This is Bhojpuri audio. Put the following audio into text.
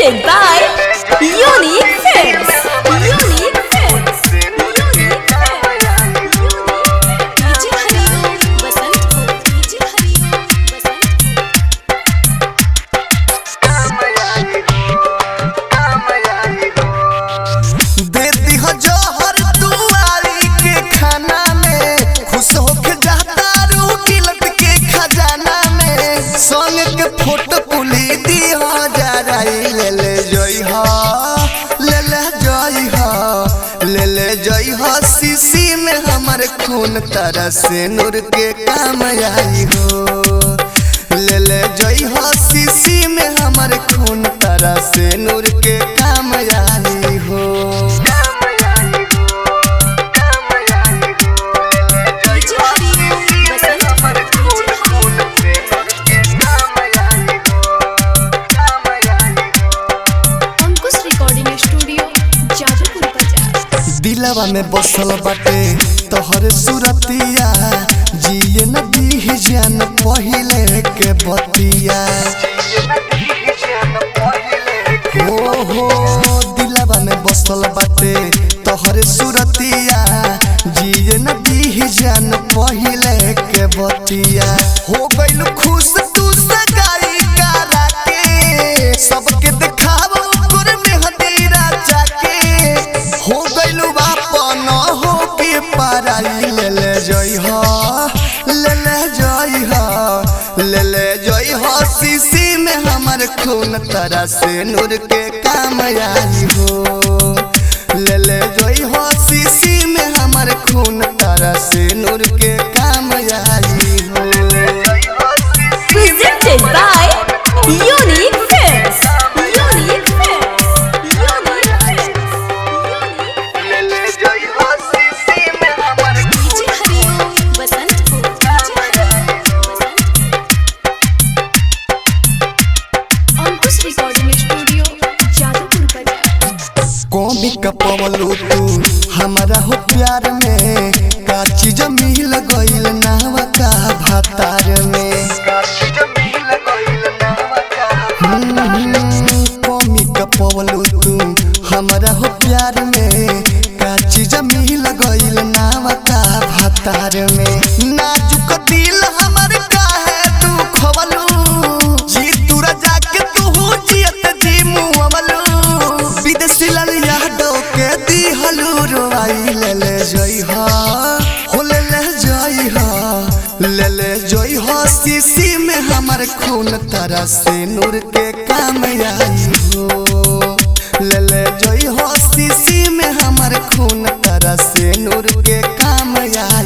Presented by Unique Films. Unique Films. Unique Films. DJ Hariom Basantpur. DJ हरिओम बसंतपुर. दे दी हो जोहर दुआरी के खाना में, खुश होके जाता रू किलत के खजाना में, संग के फोटो कुली दी हो जराई ले ले जोई हो, ले ले जोई हो, ले ले जोई हो। शीशी में हमर खून तरह से नूर के काम आई हो, ले ले जोई हो। शीशी में हमर खून तरह से नूर के काम आई हो। दिलवा में बसल बाटे तोहर सूरतिया, जिए न दीह जान पहिले के बतिया। हो दिलवा में बसल बाटे तोहर सूरतिया, जिए न दीह जान पहिले के बतिया। हो गइल खुश तू सगाई करा के, सबके दिखावो तोर मेहंदी राजा के। हो गइल बापन हो के पराई ले ले जोई हो, ले ले जोई हो, ले ले जोई हो। शीशी में हमर खून तरह से नूर के काम आई हो, ले ले जोई हो। शीशी में हमर खून तरह से नूर के काम आई हो। Presented by Unique Films. Unique Films. Unique Films. ले ले जोई हो। शीशी में हमर DJ हरिओम बसंतपुर. DJ हरिओम बसंतपुर. अंकुश रिकॉर्डिंग स्टूडियो जादूपुर बाजार. कौमी का पवलू तू हमारा हो प्यार में, का चीज मिल गइल नावा का भातार में। कौमी का पवलू तू हमारा हो प्यार में, का चीज मिल गइल नावा का भातार में। नाजुक दिल हमर काहे तू खवलू, जी तू राजा के तू जियत जी मुअवलू। विदेशी लाल यादव के दी हलू रोई ले ले जोई हो, हो ले ले जोई हो, ले ले जोई हो। शीशी में हमर खून तरह से नूर के काम आई हो, ले ले जोई हो। शीशी में हमर खून तरह से नूर के काम आई।